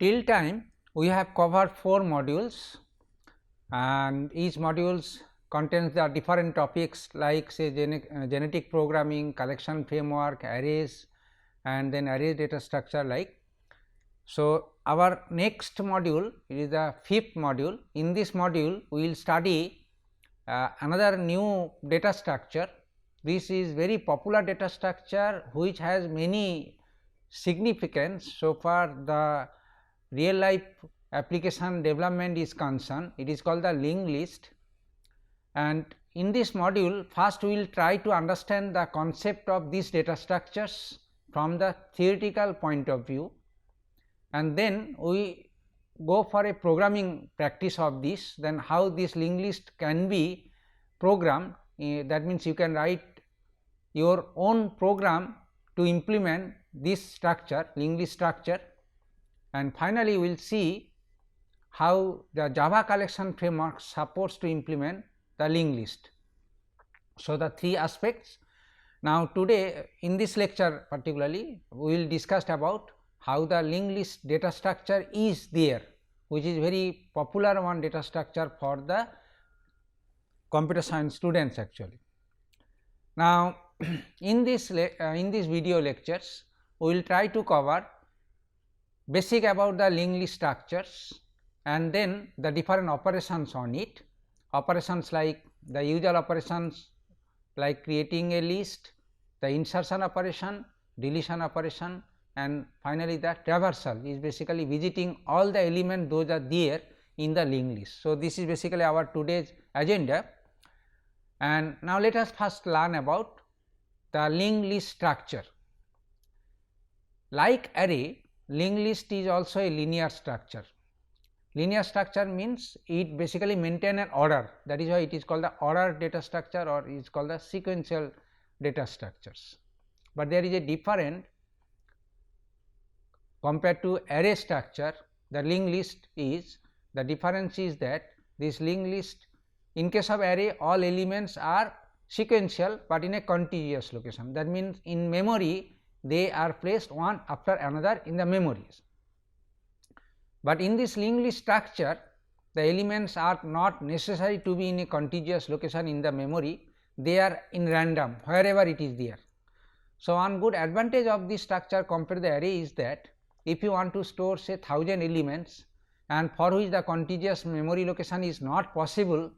till time we have covered 4 modules, and each modules contains the different topics like say genetic programming, collection framework, arrays, and then array data structure like. So, our next module is the 5th module. In this module we will study another new data structure. This is very popular data structure which has many significance so far the real life application development is concerned. It is called the linked list, and in this module first we will try to understand the concept of these data structures from the theoretical point of view, and then we go for a programming practice of this, then how this linked list can be programmed. That means you can write your own program to implement this structure, linked list structure, and finally we will see how the Java collection framework supports to implement the linked list. So, the 3 aspects. Now, today in this lecture particularly we will discuss about how the linked list data structure is there, which is very popular one data structure for the computer science students actually. Now, in this video lectures we will try to cover basic about the linked list structures and then the different operations on it, operations like the usual operations like creating a list, the insertion operation, deletion operation, and finally the traversal is basically visiting all the elements those are there in the linked list. So, this is basically our today's agenda, and now let us first learn about the linked list structure. Like array, linked list is also a linear structure. Linear structure means it basically maintain an order, that is why it is called the ordered data structure or is called the sequential data structures. But there is a difference compared to array structure. The linked list is, the difference is that this linked list, in case of array all elements are sequential, but in a contiguous location. That means in memory they are placed one after another in the memories. But in this linked list structure the elements are not necessary to be in a contiguous location in the memory, they are in random wherever it is there. So, one good advantage of this structure compared to the array is that if you want to store say 1000 elements and for which the contiguous memory location is not possible,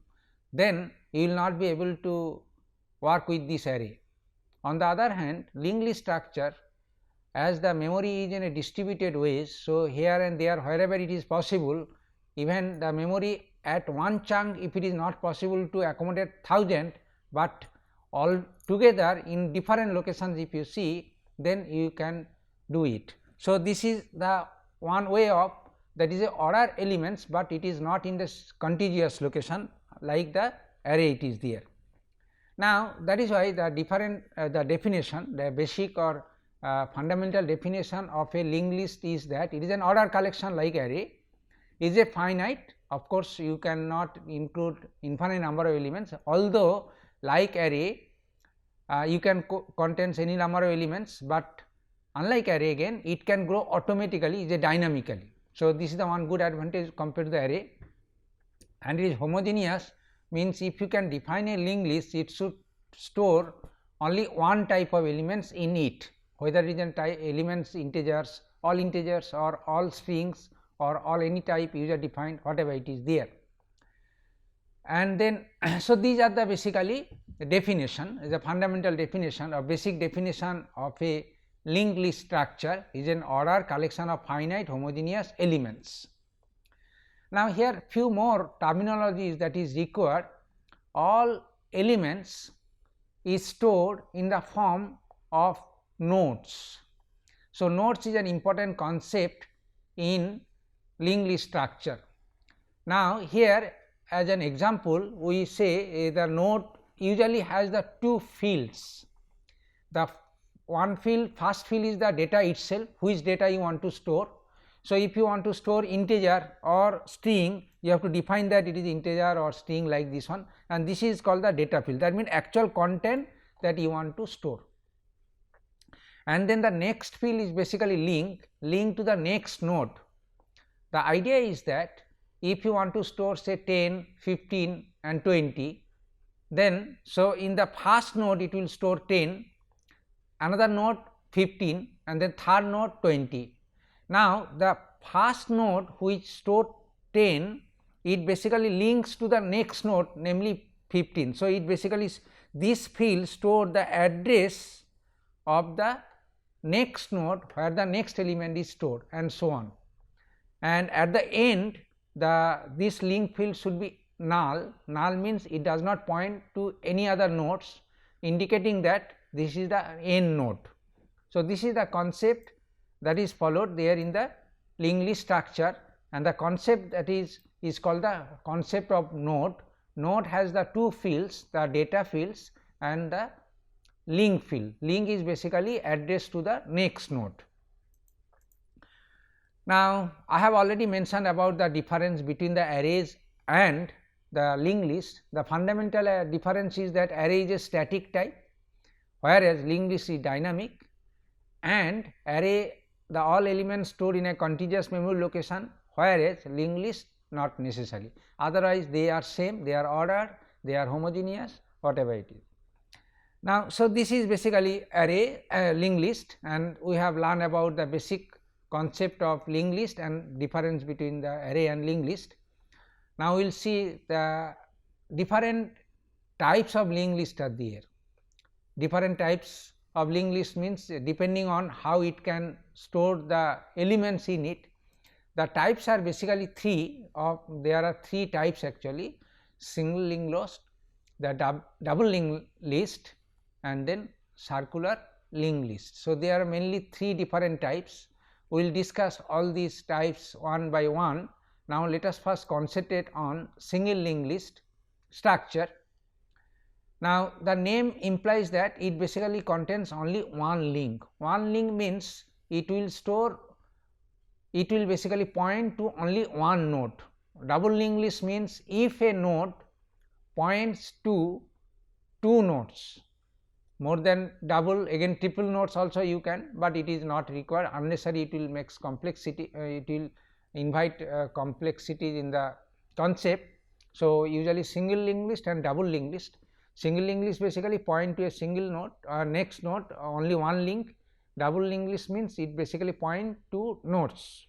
then you will not be able to work with this array. On the other hand, linked list structure, as the memory is in a distributed ways, so here and there wherever it is possible, even the memory at one chunk if it is not possible to accommodate 1000, but all together in different locations if you see, then you can do it. So, this is the one way of, that is a order elements, but it is not in the contiguous location like the array it is there. Now, that is why the different the definition, the basic or fundamental definition of a linked list is that it is an order collection like array, is a finite. Of course, you cannot include infinite number of elements, although like array you can contains any number of elements, but unlike array again it can grow automatically, is a dynamically. So, this is the one good advantage compared to the array, and it is homogeneous, means if you can define a linked list it should store only one type of elements in it, whether it is an elements integers, all integers or all strings or all any type user defined, whatever it is there. And then so these are the basically the definition, is a fundamental definition or basic definition of a linked list structure is an order collection of finite homogeneous elements. Now, here few more terminologies that is required. All elements is stored in the form of nodes. So, nodes is an important concept in linked list structure. Now, here as an example we say the node usually has the 2 fields. The one field, first field is the data itself, which data you want to store. So, if you want to store integer or string, you have to define that it is integer or string like this one, and this is called the data field, that means actual content that you want to store. And then the next field is basically link to the next node. The idea is that if you want to store say 10, 15 and 20, then so in the first node it will store 10, another node 15 and then third node 20. Now the first node which stored 10, it basically links to the next node, namely 15. So it basically this field store the address of the next node where the next element is stored, and so on. And at the end this link field should be null. Null means it does not point to any other nodes, indicating that this is the end node. So this is the concept that is followed there in the linked list structure, and the concept that is called the concept of node. Node has the two fields, the data fields and the link field. Link is basically address to the next node. Now I have already mentioned about the difference between the arrays and the linked list. The fundamental difference is that array is a static type, whereas linked list is dynamic, and array the all elements stored in a contiguous memory location, whereas linked list not necessarily. Otherwise they are same, they are ordered, they are homogeneous, whatever it is. Now so this is basically array linked list, and we have learned about the basic concept of linked list and difference between the array and linked list. Now we will see the different types of linked list are there. Different types of linked list means depending on how it can store the elements in it. The types are basically three. There are three types actually: single linked list, the double linked list, and then circular linked list. So there are mainly three different types. We will discuss all these types one by one. Now let us first concentrate on single linked list structure. Now the name implies that it basically contains only one link. One link means it will basically point to only one node. Double linked list means if a node points to two nodes, more than double, again triple nodes also you can, but it is not required. Unnecessary, it will make complexity, it will invite complexity in the concept. So usually single linked list and double linked list. Single linked list basically point to a single node, next node only one link. Double linked list means it basically point to nodes,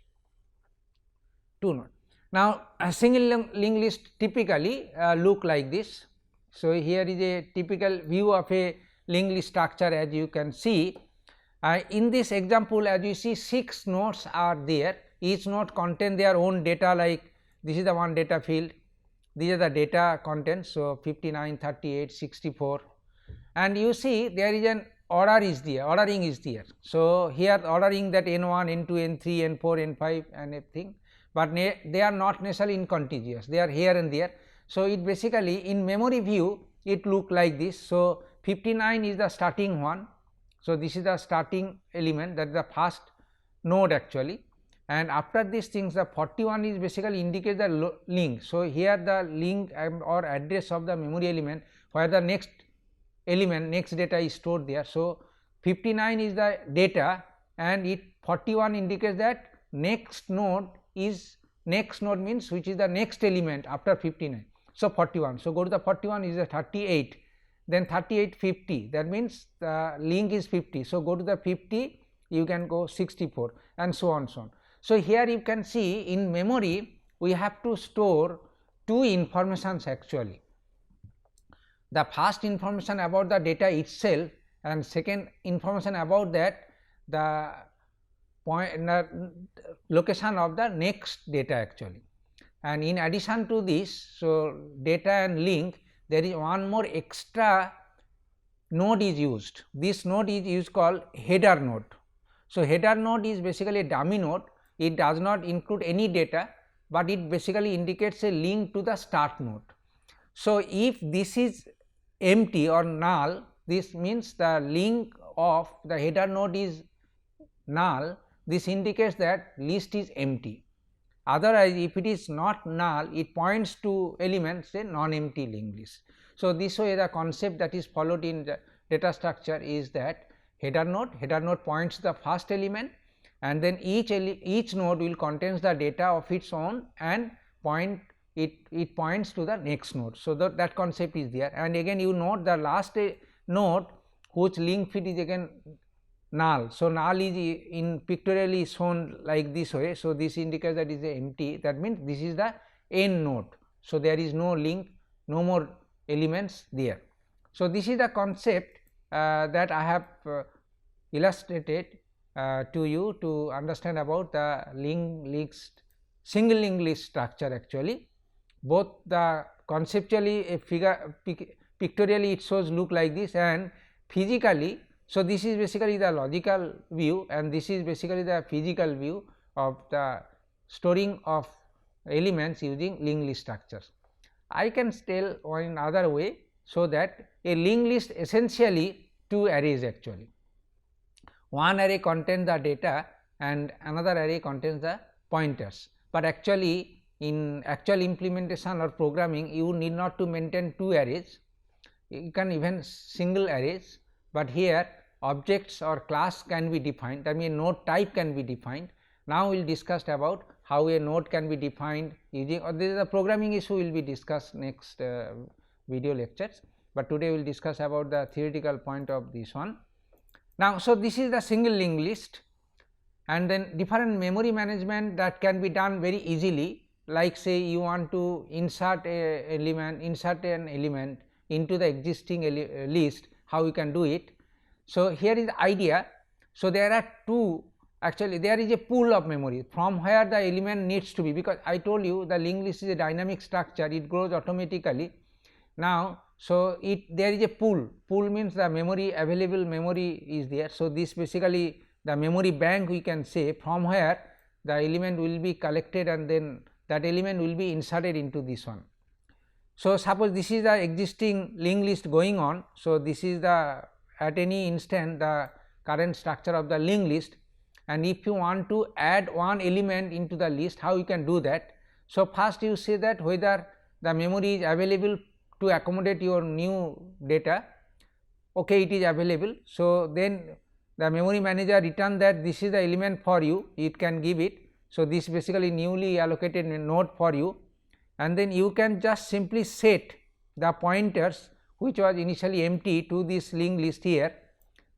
two nodes. Now a single linked list typically look like this. So here is a typical view of a linked list structure. As you can see in this example, as you see 6 nodes are there. Each node contain their own data, like this is the one data field, these are the data contents. So 59, 38, 64, and you see there is an ordering is there. So here ordering that n1, n2, n3, n4, n5 and everything, but they are not necessarily in contiguous, they are here and there. So it basically in memory view it look like this. So 59 is the starting one. So this is the starting element, that is the first node actually, and after these things the 41 is basically indicate the link. So here the link or address of the memory element where the next element, next data is stored there. So 59 is the data, and it 41 indicates that next node means which is the next element after 59. So 41, so go to the 41 is a 38, then 38 50, that means the link is 50. So go to the 50, you can go 64 and so on so on. So here you can see in memory we have to store two informations actually. The first information about the data itself, and second information about that the location of the next data actually. And in addition to this, so data and link, there is one more extra node is used. This node is used called header node. So header node is basically a dummy node. It does not include any data, but it basically indicates a link to the start node. So if this is empty or null, this means the link of the header node is null. This indicates that list is empty. Otherwise, if it is not null, it points to elements say non-empty linked list. So this way the concept that is followed in the data structure is that header node points to the first element, and then each node will contains the data of its own and it points to the next node. So, that concept is there, and again you note the last node whose link fit is again null. So, null is in pictorially shown like this way. So, this indicates that is empty, that means this is the end node. So, there is no link, no more elements there. So, this is the concept that I have illustrated to you to understand about the linked list, single linked list structure. Actually both the conceptually a figure pictorially it shows look like this, and physically. So, this is basically the logical view and this is basically the physical view of the storing of elements using linked list structures. I can tell one other way, so that a linked list essentially two arrays actually. One array contains the data and another array contains the pointers, but actually in actual implementation or programming you need not to maintain two arrays, you can even single arrays, but here objects or class can be defined, that means node type can be defined. Now, we will discuss about how a node can be defined using, or this is a programming issue will be discussed next video lectures, but today we will discuss about the theoretical point of this one. Now, so this is the single linked list, and then different memory management that can be done very easily, like say you want to insert an element into the existing list, how you can do it. So, here is the idea. So, there are two, actually there is a pool of memory from where the element needs to be, because I told you the linked list is a dynamic structure, it grows automatically. Now, so there is a pool means the memory, available memory is there. So, this basically the memory bank we can say, from where the element will be collected and then that element will be inserted into this one. So, suppose this is the existing linked list going on. So, this is the at any instant the current structure of the linked list, and if you want to add one element into the list, how you can do that. So, first you say that whether the memory is available to accommodate your new data, okay, it is available. So, then the memory manager return that this is the element for you, it can give it. So, this basically newly allocated node for you, and then you can just simply set the pointers which was initially empty to this linked list here,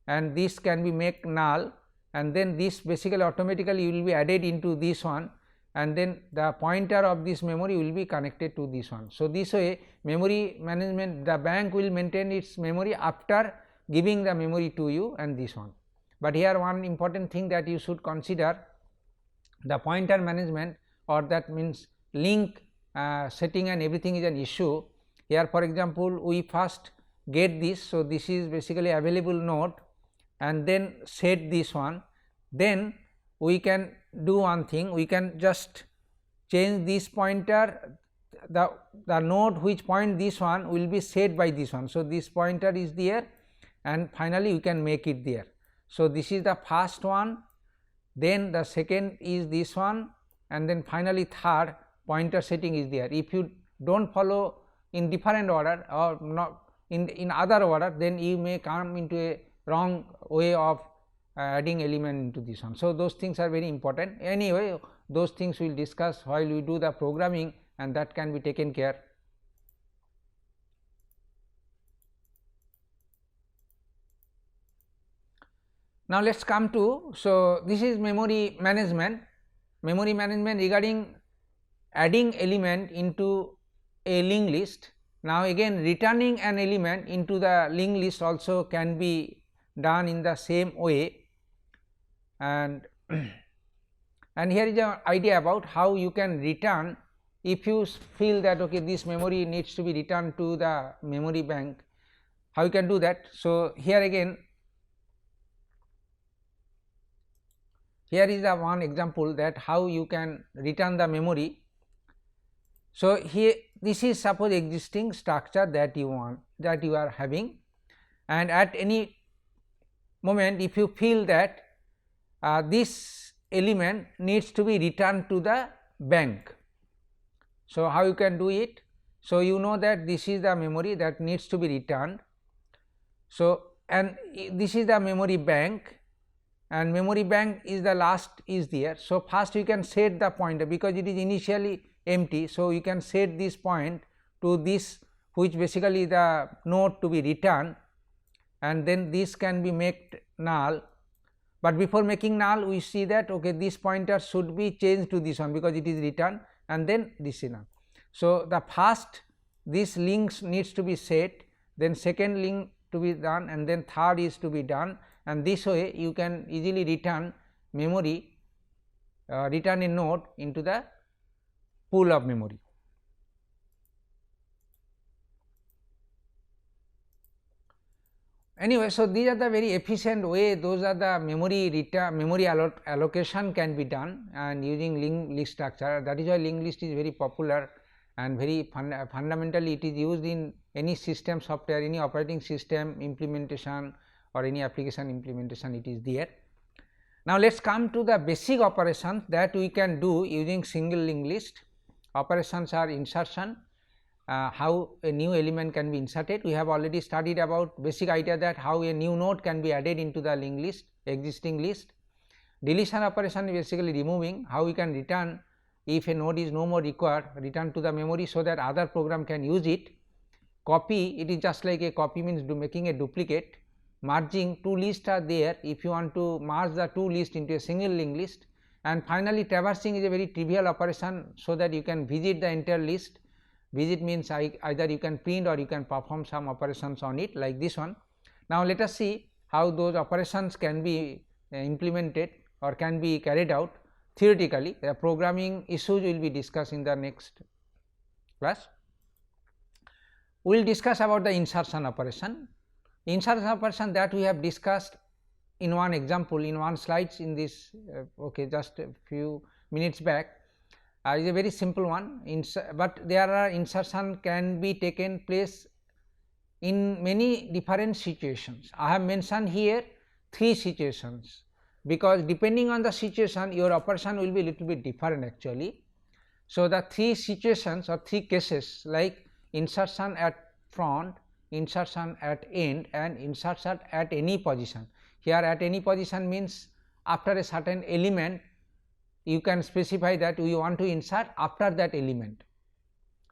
and this can be make null, and then this basically automatically will be added into this one, and then the pointer of this memory will be connected to this one. So, this way memory management, the bank will maintain its memory after giving the memory to you and this one. But here one important thing that you should consider, the pointer management, or that means link setting and everything is an issue. Here for example, we first get this. So, this is basically available node and then set this one, then we can do one thing, we can just change this pointer, the node which point this one will be set by this one. So, this pointer is there and finally, we can make it there. So, this is the first one, then the second is this one, and then finally, third pointer setting is there. If you do not follow in different order or not in other order, then you may come into a wrong way of adding element into this one. So, those things are very important. Anyway, those things we will discuss while we do the programming, and that can be taken care. Now, let us come to, so this is memory management regarding adding element into a linked list. Now, again returning an element into the linked list also can be done in the same way, and and here is an idea about how you can return if you feel that okay, this memory needs to be returned to the memory bank, how you can do that. So, here again, here is the one example that how you can return the memory. So, here this is suppose existing structure that you want, that you are having, and at any moment if you feel that this element needs to be returned to the bank. So, how you can do it? So, you know that this is the memory that needs to be returned. So, and this is the memory bank, and memory bank is the last is there. So, first you can set the pointer because it is initially empty. So, you can set this point to this, which basically the node to be returned, and then this can be made null. But before making null, we see that okay, this pointer should be changed to this one because it is returned, and then this is null. So, the first this links needs to be set, then second link to be done, and then third is to be done, and this way you can easily return memory, return a node into the pool of memory. Anyway, so these are the very efficient way, those are the memory allocation can be done, and using linked list structure. That is why linked list is very popular and very fundamentally it is used in any system software, any operating system implementation or any application implementation, it is there. Now, let us come to the basic operations that we can do using single linked list. Operations are insertion, how a new element can be inserted. We have already studied about basic idea that how a new node can be added into the linked list, existing list. Deletion operation is basically removing, how we can return if a node is no more required, return to the memory so that other program can use it. Copy, it is just like a copy means making a duplicate. Merging, two lists are there, if you want to merge the two lists into a single linked list. And finally, traversing is a very trivial operation, so that you can visit the entire list. Visit means either you can print or you can perform some operations on it like this one. Now, let us see how those operations can be implemented or can be carried out theoretically. The programming issues will be discussed in the next class. We will discuss about the insertion operation. Insertion operation that we have discussed in one example, in one slides in this just a few minutes back, is a very simple one, but there are insertion can be taken place in many different situations. I have mentioned here 3 situations, because depending on the situation your operation will be little bit different actually. So, the 3 situations or 3 cases like insertion at front, insertion at end and insertion at any position. Here at any position means after a certain element you can specify that we want to insert after that element.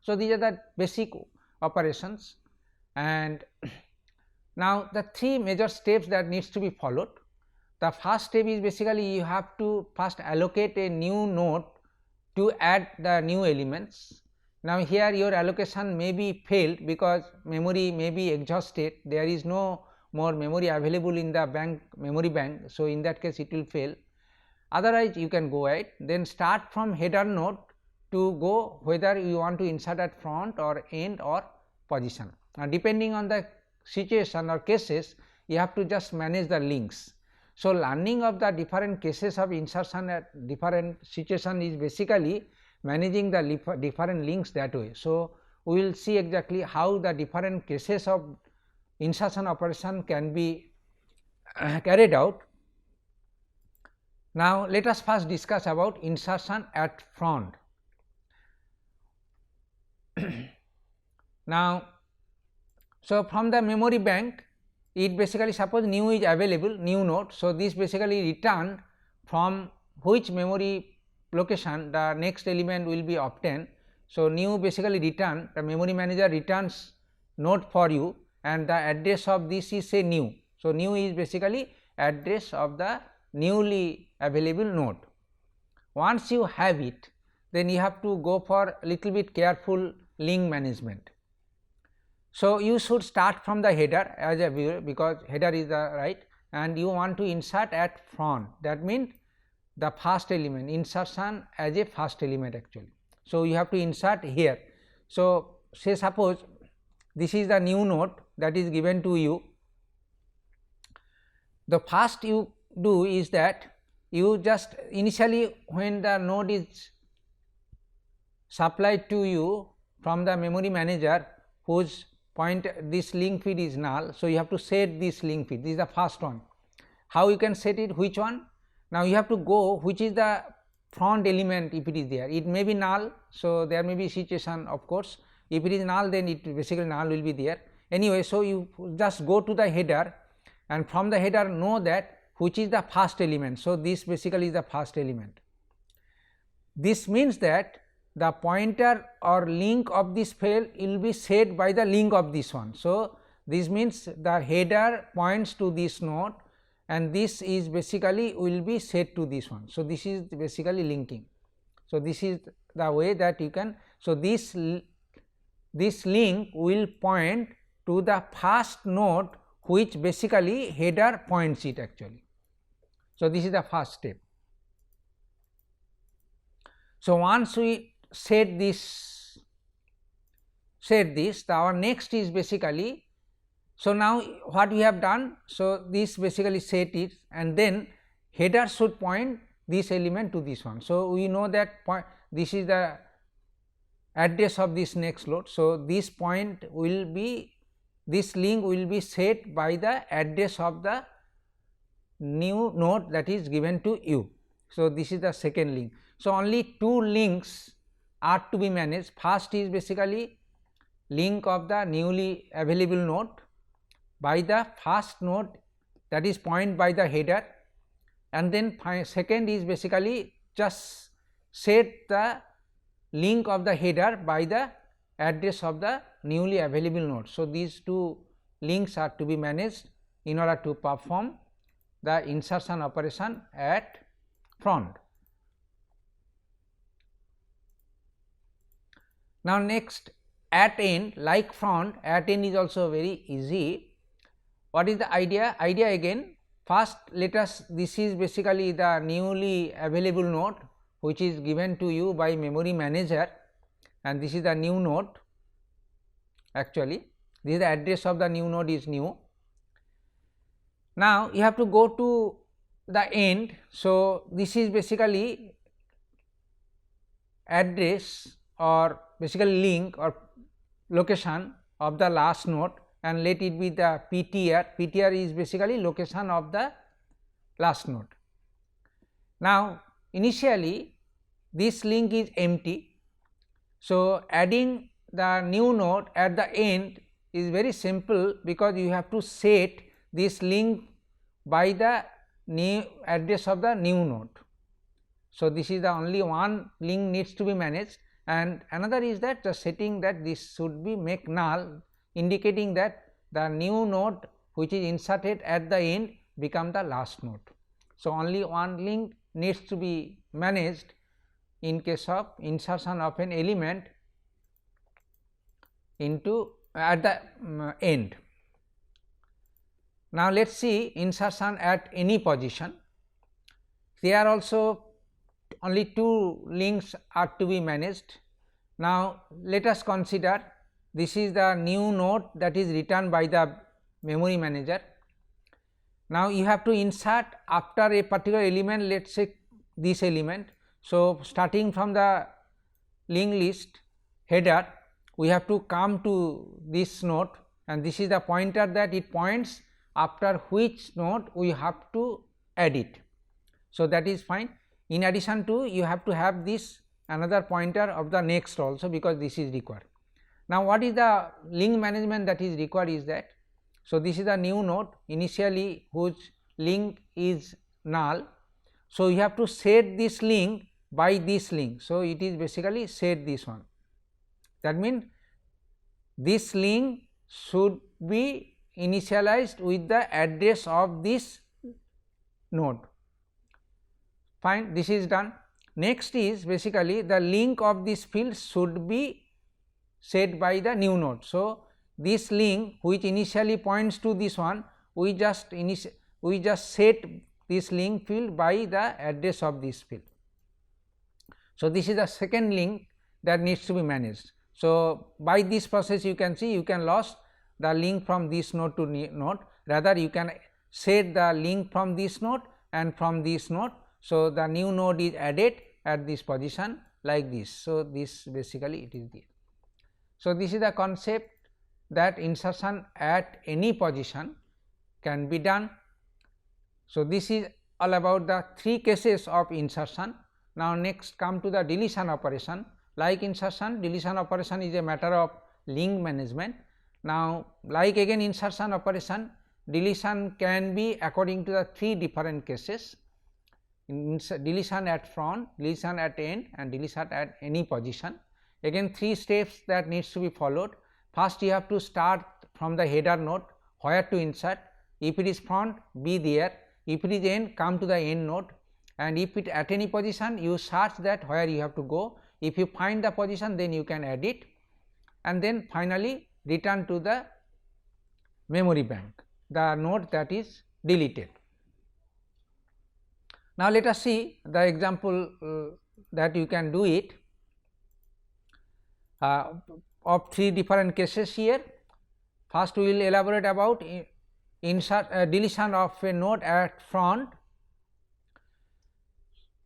So, these are the basic operations, and now the 3 major steps that needs to be followed. The first step is basically you have to first allocate a new node to add the new elements. Now, here your allocation may be failed because memory may be exhausted, there is no more memory available in the memory bank. So, in that case it will fail, otherwise you can go ahead, then start from header node to go whether you want to insert at front or end or position. Now, depending on the situation or cases you have to just manage the links. So, learning of the different cases of insertion at different situation is basically managing the different links that way. So, we will see exactly how the different cases of insertion operation can be carried out. Now, let us first discuss about insertion at front. Now, so from the memory bank it basically, suppose new is available, new node. So, this basically return from which memory location the next element will be obtained. So, new basically return, the memory manager returns node for you and the address of this is say new. So, new is basically address of the newly available node. Once you have it, then you have to go for little bit careful link management. So, you should start from the header as a viewer, because header is the right, and you want to insert at front, that means the first element, insertion as a first element actually. So, you have to insert here. So, say suppose this is the new node that is given to you. The first you do is that you just initially when the node is supplied to you from the memory manager whose point this link feed is null. So, you have to set this link feed, this is the first one. How you can set it, which one? Now, you have to go which is the front element if it is there, it may be null. So, there may be situation of course, if it is null then it basically null will be there anyway. So, you just go to the header and from the header know that which is the first element. So, this basically is the first element. This means that the pointer or link of this file will be set by the link of this one. So, this means the header points to this node and this is basically will be set to this one. So, this is basically linking. So, this is the way that you can. So, this link will point to the first node which basically header points it actually. So, this is the first step. So, once we set this, our next is basically. So, now what we have done, so this basically set it and then header should point this element to this one. So, we know that this is the address of this next load. So, this point will be, this link will be set by the address of the new node that is given to you. So, this is the second link. So, only two links are to be managed. First is basically link of the newly available node by the first node, that is point by the header, and then second is basically just set the link of the header by the address of the newly available node. So, these two links are to be managed in order to perform the insertion operation at front. Now, next at end, like front, at end is also very easy. What is the idea? Idea again, first let us, this is basically the newly available node which is given to you by memory manager and this is the new node actually, this is the address of the new node is new. Now, you have to go to the end. So, this is basically address or basically link or location of the last node and let it be the PTR. PTR is basically location of the last node. Now, initially this link is empty. So, adding the new node at the end is very simple because you have to set this link by the new address of the new node. So, this is the only one link needs to be managed, and another is that the setting that this should be make null, indicating that the new node which is inserted at the end become the last node. So, only one link needs to be managed in case of insertion of an element into at the end. Now, let us see insertion at any position. Here also only two links are to be managed. Now, let us consider this is the new node that is returned by the memory manager. Now, you have to insert after a particular element, let us say this element. So, starting from the linked list header, we have to come to this node and this is the pointer that it points after which node we have to add it. So, that is fine. In addition to, you have to have this another pointer of the next also, because this is required. Now, what is the link management that is required is that, so this is the new node initially whose link is null. So, you have to set this link by this link. So, it is basically set this one, that means this link should be initialized with the address of this node. Fine, this is done. Next is basically the link of this field should be set by the new node. So, this link which initially points to this one, we just set this link field by the address of this field. So, this is the second link that needs to be managed. So, by this process you can see you can lose the link from this node to node, rather you can set the link from this node and from this node. So, the new node is added at this position like this. So, this basically it is there. So, this is the concept that insertion at any position can be done. So, this is all about the three cases of insertion. Now, next come to the deletion operation. Like insertion, deletion operation is a matter of link management. Now, like again insertion operation, deletion can be according to the three different cases: deletion at front, deletion at end, and deletion at any position. Again, three steps that needs to be followed. First, you have to start from the header node, where to insert. If it is front, be there. If it is end, come to the end node, and if it at any position, you search that where you have to go. If you find the position, then you can add it, and then finally return to the memory bank, the node that is deleted. Now, let us see the example that you can do it of three different cases here. First, we will elaborate about deletion of a node at front.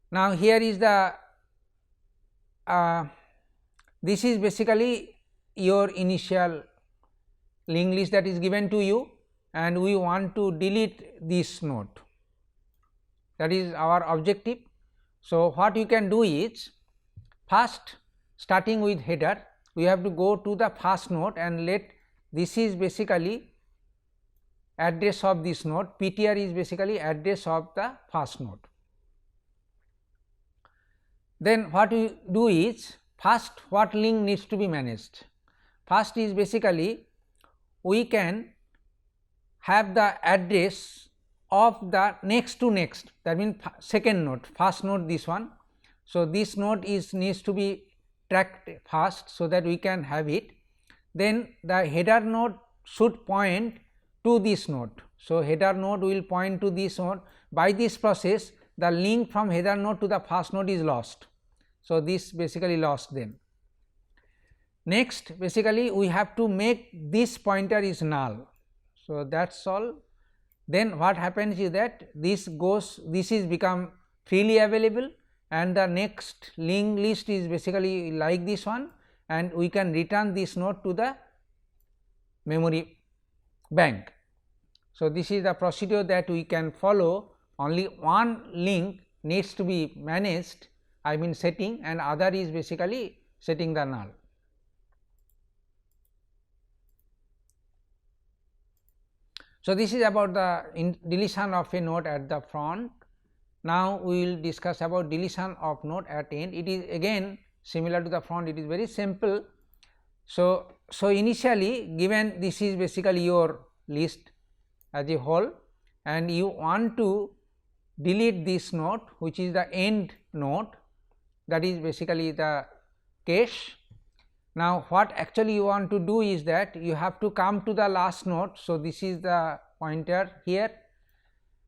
Now, here is the this is basically your initial linked list that is given to you, and we want to delete this node. That is our objective. So, what you can do is, first starting with header, we have to go to the first node and let this is basically address of this node, PTR is basically address of the first node. Then what we do is, first what link needs to be managed? First is basically we can have the address of the next to next, that means second node, first node this one. So, this node is needs to be tracked first, so that we can have it. Then the header node should point to this node. So, header node will point to this node. By this process, the link from header node to the first node is lost. So, this basically lost then. Next, basically we have to make this pointer is null. So, that is all. Then what happens is that this is become freely available, and the next linked list is basically like this one, and we can return this node to the memory bank. So, this is the procedure that we can follow. Only one link needs to be managed, I mean setting, and other is basically setting the null. So, this is about the deletion of a node at the front. Now, we will discuss about deletion of node at end. It is again similar to the front, it is very simple. So, initially given this is basically your list as a whole, and you want to delete this node which is the end node, that is basically the case. Now, what actually you want to do is that you have to come to the last node. So, this is the pointer here,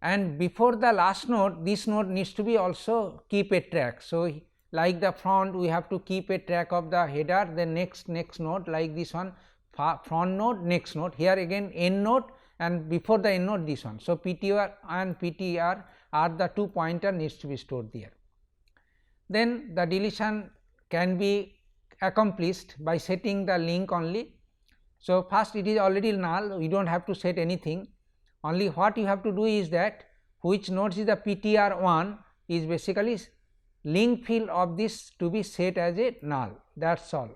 and before the last node, this node needs to be also keep a track. So, like the front, we have to keep a track of the header, the next node, like this one, front node, next node, here again end node, and before the end node this one. So, PTR and PTR are the two pointer needs to be stored there. Then the deletion can be accomplished by setting the link only. So, first it is already null, we do not have to set anything, only what you have to do is that which nodes is the PTR1 is basically link field of this to be set as a null, that is all.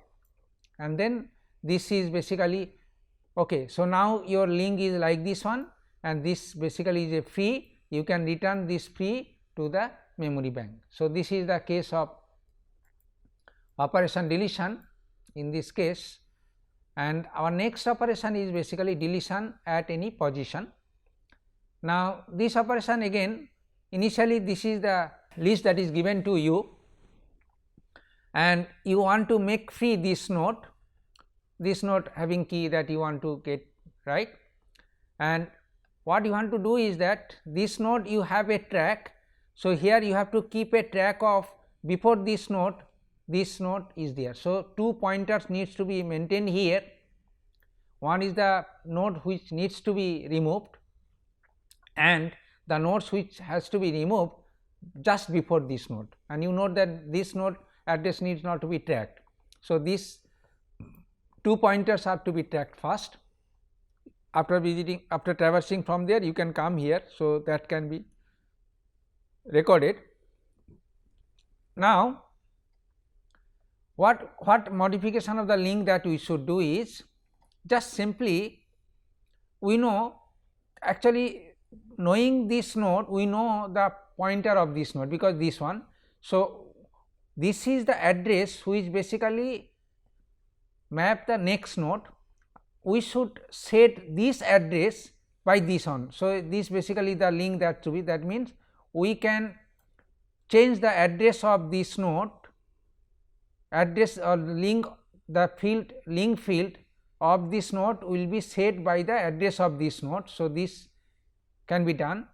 And then this is basically okay. So, now your link is like this one, and this basically is a free, you can return this free to the memory bank. So, this is the case of operation deletion in this case, and our next operation is basically deletion at any position. Now, this operation again, initially this is the list that is given to you, and you want to make free this node having key that you want to get, right. And what you want to do is that this node you have a track. So, here you have to keep a track of before this node is there. So, two pointers needs to be maintained here. One is the node which needs to be removed, and the nodes which has to be removed just before this node, and you know that this node address needs not to be tracked. So, these two pointers have to be tracked first. After traversing from there, you can come here. So, that can be recorded. Now, what modification of the link that we should do is, just simply we know actually knowing this node, we know the pointer of this node because this one. So, this is the address which basically map the next node. We should set this address by this one. So, this basically the link that to be, that means we can change the address of this node, address or link, the field link field of this node will be set by the address of this node. So, this can be done,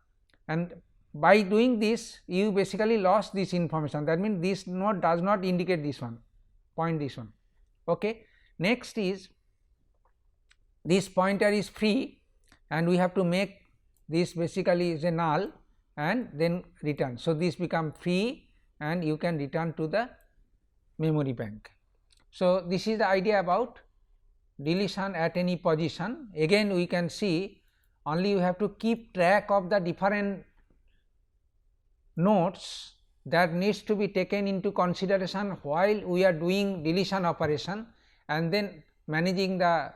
and by doing this you basically lost this information, that means this node does not indicate this one, point this one. Okay. Next is this pointer is free and we have to make this basically is a null and then return. So, this become free and you can return to the memory bank. So, this is the idea about deletion at any position. Again we can see only you have to keep track of the different nodes that needs to be taken into consideration while we are doing deletion operation and then managing the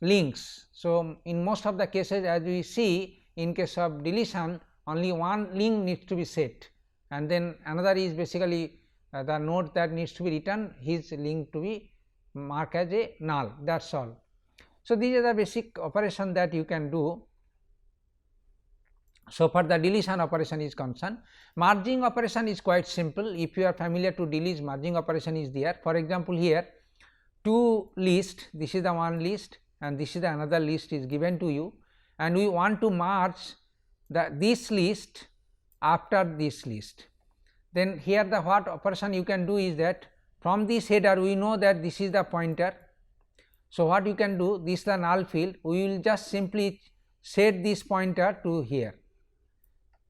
links. So, in most of the cases, as we see in case of deletion only one link needs to be set and then another is basically the node that needs to be returned, his link to be marked as a null, that is all. So, these are the basic operation that you can do. So far the deletion operation is concerned. Merging operation is quite simple. If you are familiar to delete, merging operation is there. For example, here two lists, this is the one list and this is the another list is given to you, and we want to merge this list after this list. Then here the what operation you can do is that from this header we know that this is the pointer. So, what you can do, this is the null field, we will just simply set this pointer to here.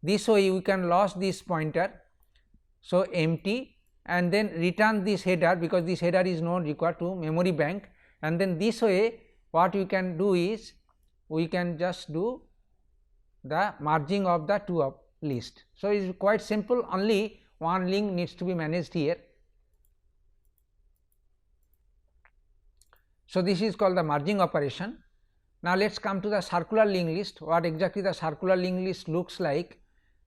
This way we can lose this pointer, so empty, and then return this header because this header is not required to memory bank, and then this way what we can do is we can just do the merging of the two list. So, it is quite simple, only one link needs to be managed here. So, this is called the merging operation. Now, let us come to the circular linked list, what exactly the circular linked list looks like.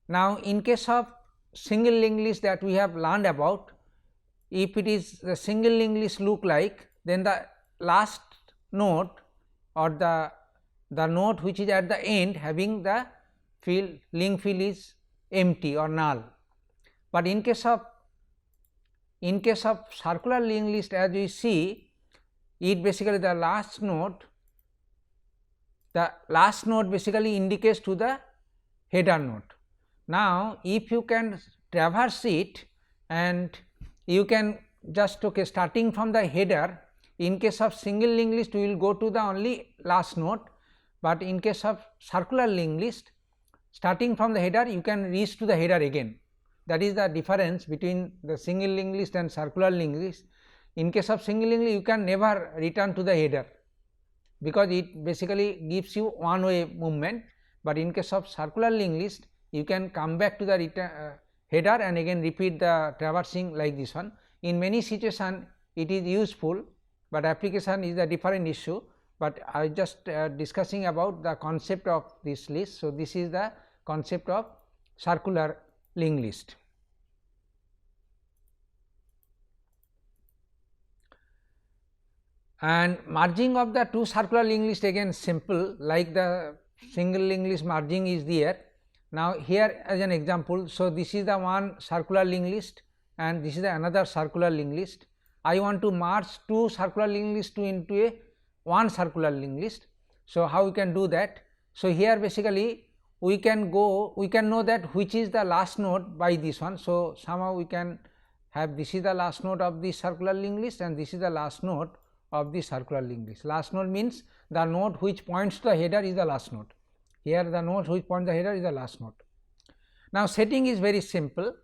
Now, in case of single linked list that we have learned about, if it is the single linked list look like, then the last node or the node which is at the end having the field link field is empty or null. But in case of circular linked list, as we see, it basically the last node basically indicates to the header node. Now, if you can traverse it and you can just starting from the header, in case of single linked list we will go to the only last node, but in case of circular linked list starting from the header you can reach to the header again. That is the difference between the single linked list and circular linked list. In case of single linked list you can never return to the header because it basically gives you one way movement, but in case of circular linked list you can come back to the header and again repeat the traversing like this one. In many situations it is useful, but application is a different issue, but I just discussing about the concept of this list. So, this is the concept of circular linked list. And merging of the two circular linked list again simple, like the single linked list merging is there. Now, here as an example, so this is the one circular linked list and this is the another circular linked list. I want to merge two circular linked list into a one circular linked list. So, how we can do that? So, here basically we can know that which is the last node by this one. So, somehow we can have this is the last node of this circular linked list and this is the last node of the circular linked list. Last node means the node which points to the header is the last node. Here the node which points the header is the last node. Now, setting is very simple.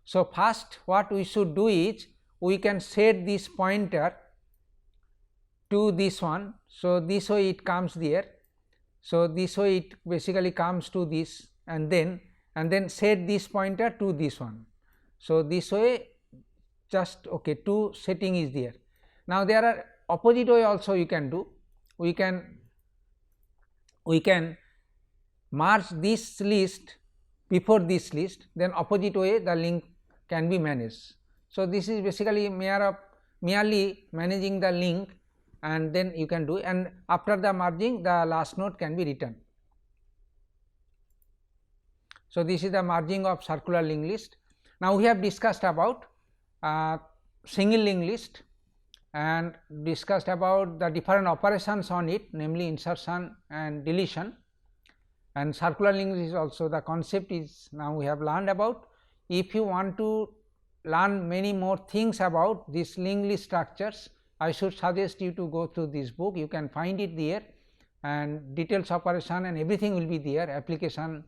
So, first what we should do is we can set this pointer to this one. So, this way it comes there. So, this way it basically comes to this and then set this pointer to this one. So, this way just okay, two setting is there. Now, there are opposite way also you can do. We can merge this list before this list, then opposite way the link can be managed. So, this is basically merely managing the link, and then you can do, and after the merging the last node can be written. So, this is the merging of circular linked list. Now, we have discussed about single linked list and discussed about the different operations on it, namely insertion and deletion, and circular linked list is also the concept is now we have learned about. If you want to learn many more things about these linked list structures, I should suggest you to go through this book. You can find it there, and details operation and everything will be there, application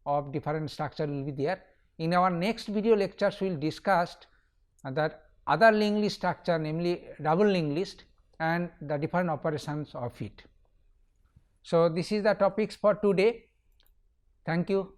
of different structure will be there. In our next video lectures, we will discuss that other linked list structure, namely double linked list, and the different operations of it. So, this is the topics for today. Thank you.